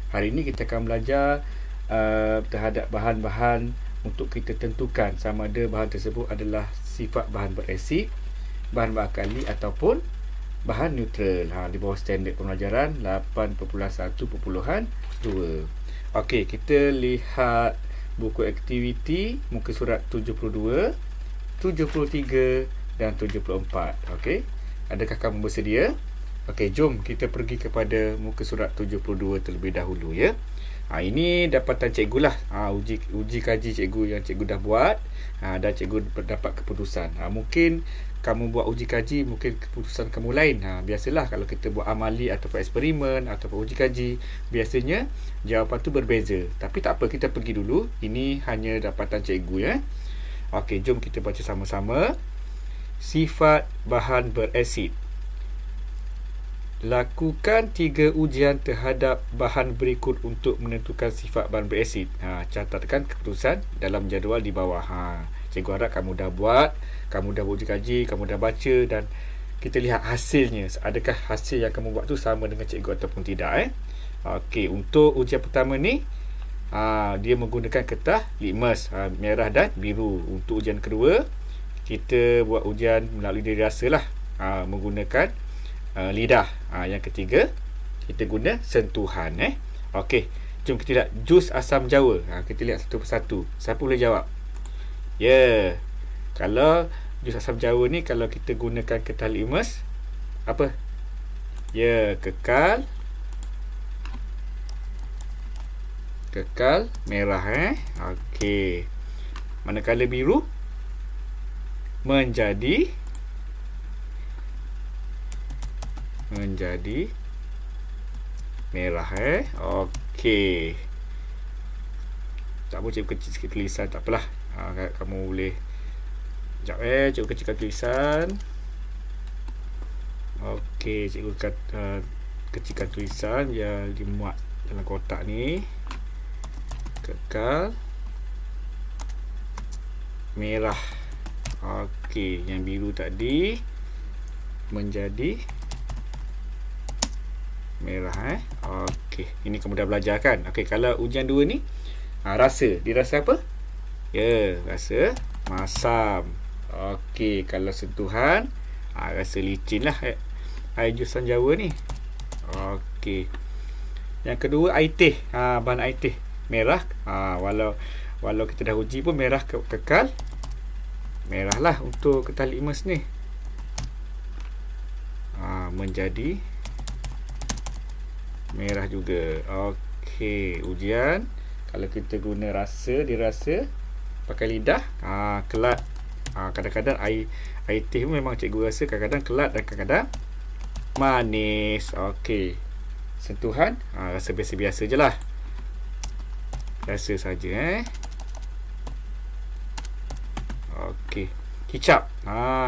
Hari ini kita akan belajar terhadap bahan-bahan untuk kita tentukan sama ada bahan tersebut adalah sifat bahan berasid, bahan beralkali ataupun bahan neutral. Di bawah standard pembelajaran 8.1.2. Okey, kita lihat buku aktiviti muka surat 72, 73 dan 74. Okey, adakah kamu bersedia? Okey, jom kita pergi kepada muka surat 72 terlebih dahulu ya. Ini dapatan cikgu lah. Uji kaji cikgu yang cikgu dah buat. Dan cikgu dapat keputusan. Mungkin kamu buat uji kaji, mungkin keputusan kamu lain. Biasalah kalau kita buat amali ataupun eksperimen ataupun uji kaji, biasanya jawapan tu berbeza. Tapi tak apa, kita pergi dulu. Ini hanya dapatan cikgu ya. Okey, jom kita baca sama-sama. Sifat bahan berasid. Lakukan 3 ujian terhadap bahan berikut untuk menentukan sifat bahan berasid. Catatkan keputusan dalam jadual di bawah. Cikgu harap kamu dah buat, kamu dah uji kaji, kamu dah baca dan kita lihat hasilnya. Adakah hasil yang kamu buat tu sama dengan cikgu ataupun tidak Okey, untuk ujian pertama ni dia menggunakan kertas litmus merah dan biru. Untuk ujian kedua, kita buat ujian melalui diri rasa lah, menggunakan lidah. Yang ketiga, kita guna sentuhan Okey, jom kita lihat jus asam jawa. Kita lihat satu persatu. Siapa boleh jawab? Kalau jus asam jawa ni, kalau kita gunakan kertas litmus, apa? Kekal merah Okey. Manakala biru menjadi merah Okey. Tak apa, cikgu kecil sikit tulisan, tak apalah. Kamu boleh sekejap cikgu kecilkan tulisan. Okey, cikgu kecilkan tulisan biar dimuat dalam kotak ni. Kekal merah. Okey, yang biru tadi menjadi merah Okey, ini kamu dah belajar kan? Okey, kalau ujian 2 ni, rasa. Dirasa apa? Rasa masam. Okey, kalau sentuhan, rasa licin lah air jusan Jawa ni. Okey. Yang kedua, air teh. Bahan air teh merah. Walau kita dah uji pun merah kekal merah lah untuk kertas litmus ni. Menjadi merah juga. Okey, ujian kalau kita guna rasa, dirasa pakai lidah, kelat. Kadang-kadang air teh memang cikgu rasa kadang-kadang kelat dan kadang-kadang manis. Okey, sentuhan, rasa biasa-biasa je lah, rasa saja Okey, kicap.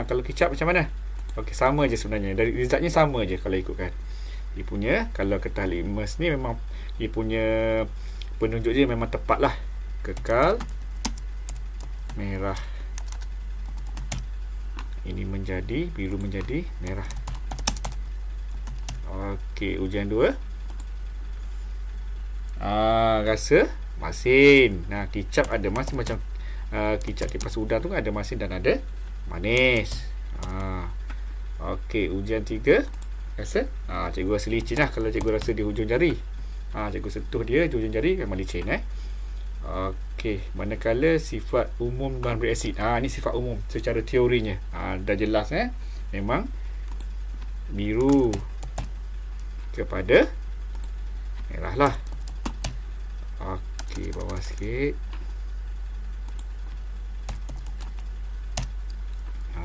Kalau kicap macam mana? Okey, sama je sebenarnya. Dari resultnya sama je kalau ikutkan. Dia punya, kalau kertas litmus ni memang dia punya penunjuk dia memang tepat lah. Kekal merah. Ini menjadi biru, menjadi merah. Okey, ujian 2. Rasa masin. Kicap ada masin macam kicap kipas udang tu ada masin dan ada manis. Okey, ujian 3. Rasa? Cikgu rasa licin lah kalau cikgu rasa di hujung jari. Cikgu sentuh dia di hujung jari memang licin Okey, manakala sifat umum bahan berasid. Ni sifat umum secara teorinya. Dah jelas memang biru kepada merah lah. Okey, bawah sikit.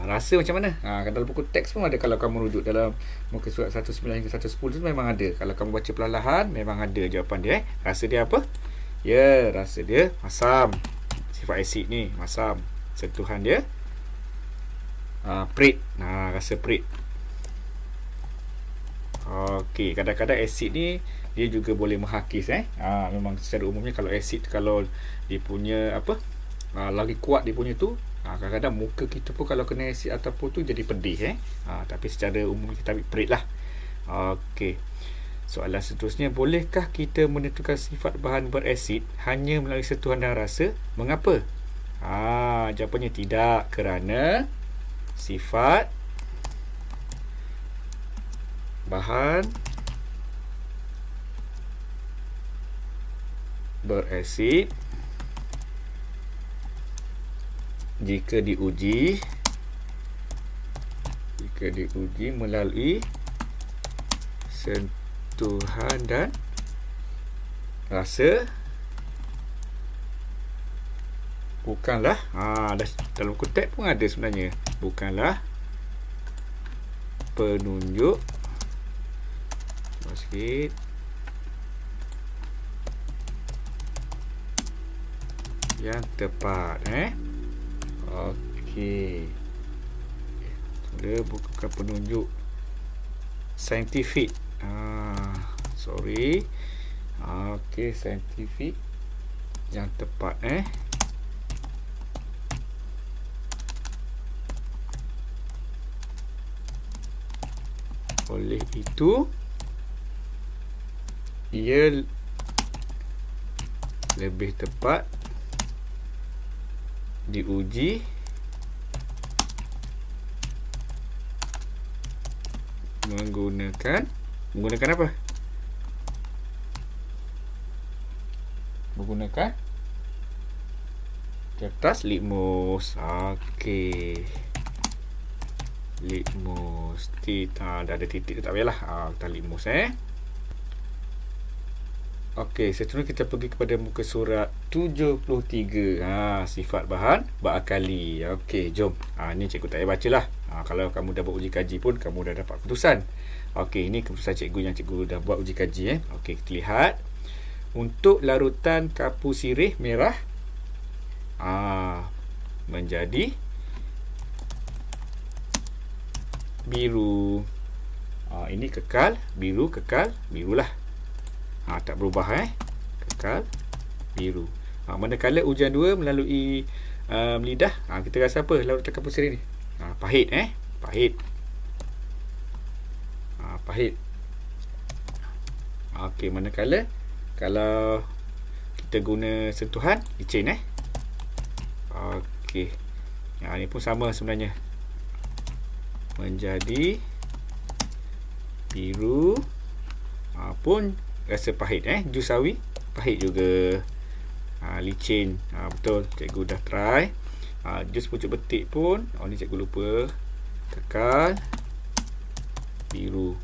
Rasa macam mana? Dalam buku teks pun ada. Kalau kamu rujuk dalam muka surat 19 hingga 110 tu memang ada. Kalau kamu baca perlahan, memang ada jawapan dia Rasa dia apa? Rasa dia masam. Sifat asid ni masam. Sentuhan dia perit. Rasa perit. Okey, kadang-kadang asid ni dia juga boleh menghakis memang secara umumnya kalau asid, kalau dia punya lagi kuat dia punya tu, kadang-kadang muka kita pun kalau kena asid ataupun tu jadi pedih Tapi secara umum kita ambil perit lah. Okey, Soalan seterusnya, bolehkah kita menentukan sifat bahan berasid hanya melalui sentuhan dan rasa? Mengapa? Jawapannya tidak, kerana sifat bahan berasid jika diuji melalui sentuhan dan rasa bukanlah dalam buku teks pun ada sebenarnya, bukanlah penunjuk sikit yang tepat. Okey, bukan penunjuk saintifik. Okey, saintifik yang tepat. Oleh itu, ia lebih tepat diuji menggunakan apa? Menggunakan kertas litmus. Okey, litmus. Dah ada titik tu, tak payahlah. Kita litmus. Okey, seterusnya kita pergi kepada muka surat 73. Sifat bahan berakali. Okey, jom. Ni cikgu tak payah bacalah. Kalau kamu dah buat uji kaji pun, kamu dah dapat keputusan. Okey, ini keputusan cikgu yang cikgu dah buat uji kaji. Okey, kita lihat. Untuk larutan kapur sirih merah, menjadi biru. Ini kekal biru, birulah. Tak berubah. Kekal biru. Manakala ujian 2 melalui lidah, kita rasa apa larutan kapur sirih ni? Pahit. Pahit. Okey, manakala kalau kita guna sentuhan, licin. Okey, ni pun sama sebenarnya, menjadi biru. Pun rasa pahit. Jus sawi pahit juga. Licin. Betul, cikgu dah try. Jus pucuk betik pun, ni cikgu lupa, kekal biru.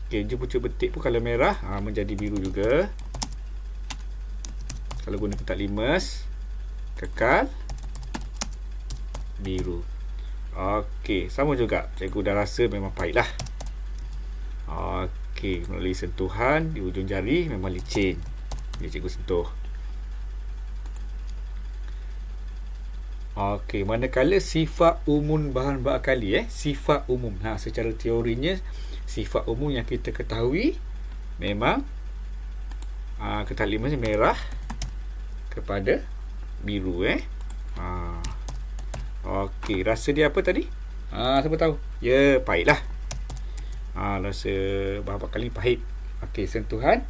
Okey, jus pucuk betik pun kalau merah, menjadi biru juga. Kalau guna kotak limes, kekal biru. Okey, sama juga, cikgu dah rasa memang pahit lah. Okey, melalui sentuhan di ujung jari memang licin. Ni cikgu sentuh. Okey, manakala sifat umum bahan berakali, sifat umum. Secara teorinya, sifat umum yang kita ketahui memang kotak limes merah kepada biru. Okey, rasa dia apa tadi? Siapa tahu? Ya, pahit lah. Rasa bahan berakali pahit. Okey, sentuhan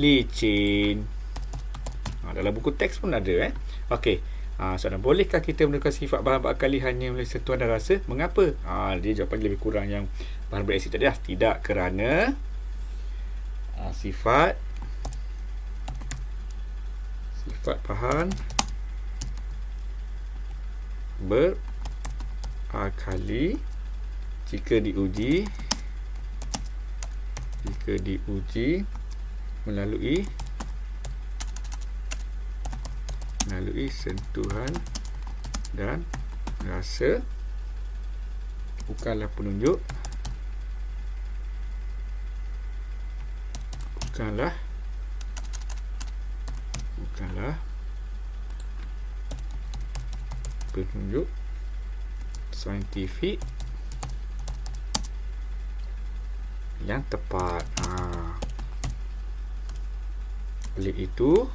licin. Dalam buku teks pun ada. Okey. Soalan, bolehkah kita menentukan sifat bahan berakali hanya melalui sentuhan dan rasa? Mengapa? Dia jawapan lebih kurang yang bahan berasid tadi lah. Tidak, kerana sifat bahan berakali jika diuji melalui sentuhan dan rasa bukanlah penunjuk saintifik yang tepat. Oleh itu,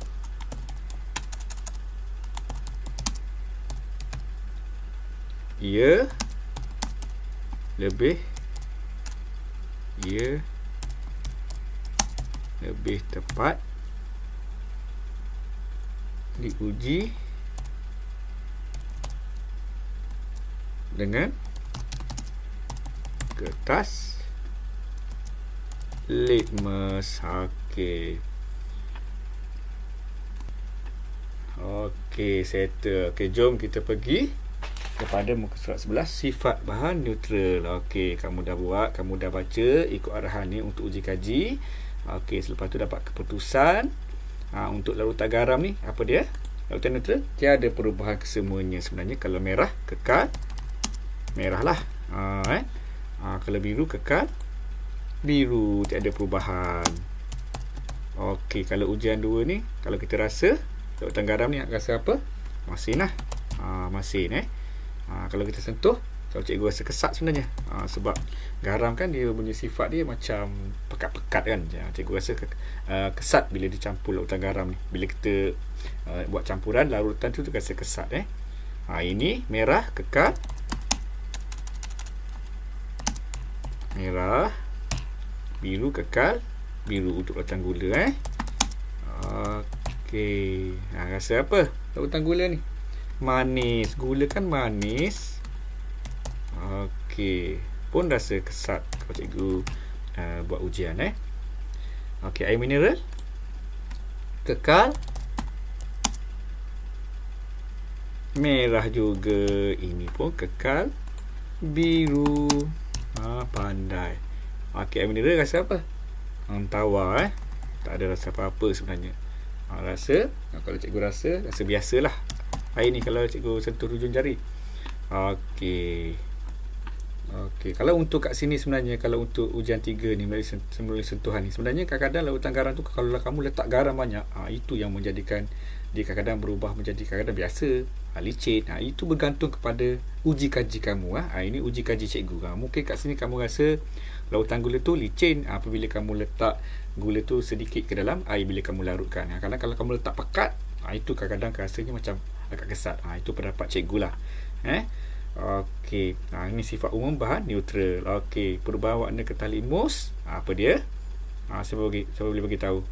ia lebih tepat diuji dengan kertas litmus. Okey. Okey, settle. Okey, jom kita pergi kepada muka surat 11, sifat bahan neutral. Okey, kamu dah buat, kamu dah baca ikut arahan ni untuk uji kaji. Okey, selepas tu dapat keputusan. Untuk larutan garam ni, apa dia? Larutan neutral, tiada perubahan kesemuanya. Sebenarnya kalau merah, kekal merah lah. Kalau biru, kekal biru, tiada perubahan. Okey, kalau ujian 2 ni, kalau kita rasa larutan garam ni rasa apa? Masin lah. Masin kalau kita sentuh, kalau cikgu rasa kesat sebenarnya. Sebab garam kan dia punya sifat dia macam pekat-pekat kan. Cikgu rasa kesat bila dicampur larutan garam ni. Bila kita buat campuran larutan tu rasa kesat. Ini merah, kekal merah, biru, kekal biru untuk larutan gula. Okey, rasa apa larutan gula ni? Manis. Gula kan manis. Okey, pun rasa kesat kalau cikgu buat ujian. Okey, air mineral kekal merah juga. Ini pun kekal biru. Pandai. Okey, air mineral rasa apa? Tawar. Tak ada rasa apa-apa sebenarnya. Rasa, kalau cikgu rasa biasalah. Air ni kalau cikgu sentuh hujung jari. Okey. Okey, kalau untuk kat sini sebenarnya, kalau untuk ujian 3 ni melalui sentuhan ni, sebenarnya kadang-kadang larutan garam tu kalau kamu letak garam banyak, itu yang menjadikan dia kadang-kadang berubah menjadi kadang-kadang biasa, licin. Itu bergantung kepada uji kaji kamu. Ini uji kaji cikgu. Mungkin kat sini kamu rasa lautan gula tu licin apabila kamu letak gula tu sedikit ke dalam air bila kamu larutkan. Kadang kalau kamu letak pekat, itu kadang-kadang rasanya macam agak kesat. Itu pendapat cikgu lah. Okey, ini sifat umum bahan neutral. Okey, perubahan warna kertas litmus, apa dia? Siapa boleh bagi tahu?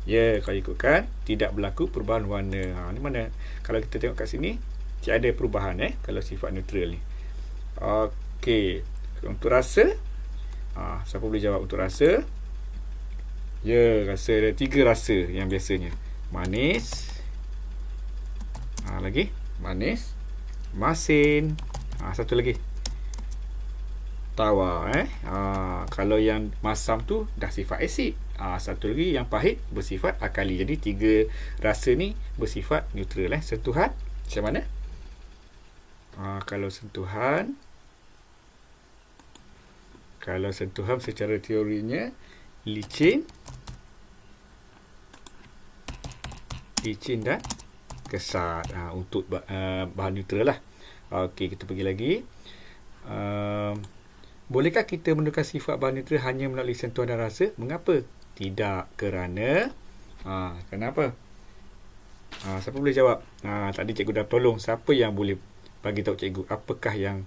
Ya, kalau ikutkan tidak berlaku perubahan warna. Ni mana? Kalau kita tengok kat sini, tiada perubahan kalau sifat neutral ni. Okey, untuk rasa, siapa boleh jawab untuk rasa? Ya, rasa ada 3 rasa yang biasanya. Manis. Lagi manis, masin. Satu lagi tawar. Kalau yang masam tu dah sifat asid. Satu lagi yang pahit bersifat alkali. Jadi 3 rasa ni bersifat neutral. Sentuhan macam mana? Kalau sentuhan secara teorinya licin dan kesat. Untuk bahan neutral lah. Okey, kita pergi lagi. Bolehkah kita menentukan sifat bahan neutral hanya melalui sentuhan dan rasa? Mengapa? Tidak, kerana kenapa? Siapa boleh jawab? Tadi cikgu dah tolong. Siapa yang boleh bagi tahu cikgu apakah yang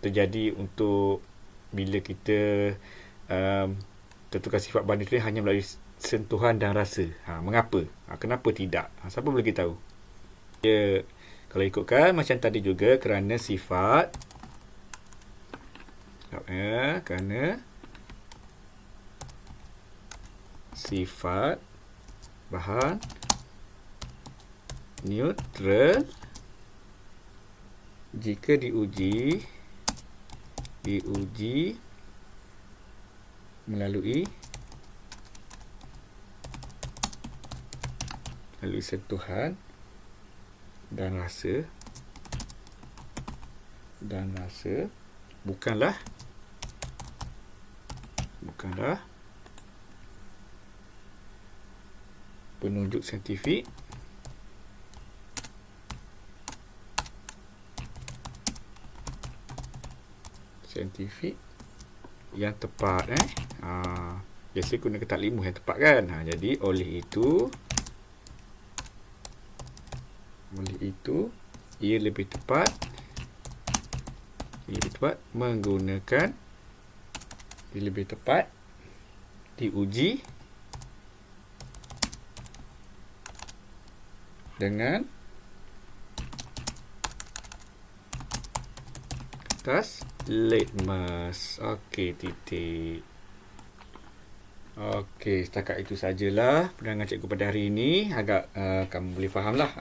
terjadi untuk bila kita tentukan sifat bahan neutral hanya melalui sentuhan dan rasa? Mengapa? Kenapa tidak? Siapa boleh tahu? Ya, kalau ikutkan macam tadi juga, kerana sifat bahan neutral jika diuji melalui sentuhan dan rasa bukanlah penunjuk saintifik yang tepat. Biasa guna kertas litmus yang tepat kan. Jadi oleh itu ia lebih tepat menggunakan diuji dengan kertas litmus. Okey, titik. Okey, setakat itu sajalah penerangan cikgu pada hari ini. Agak kamu boleh fahamlah.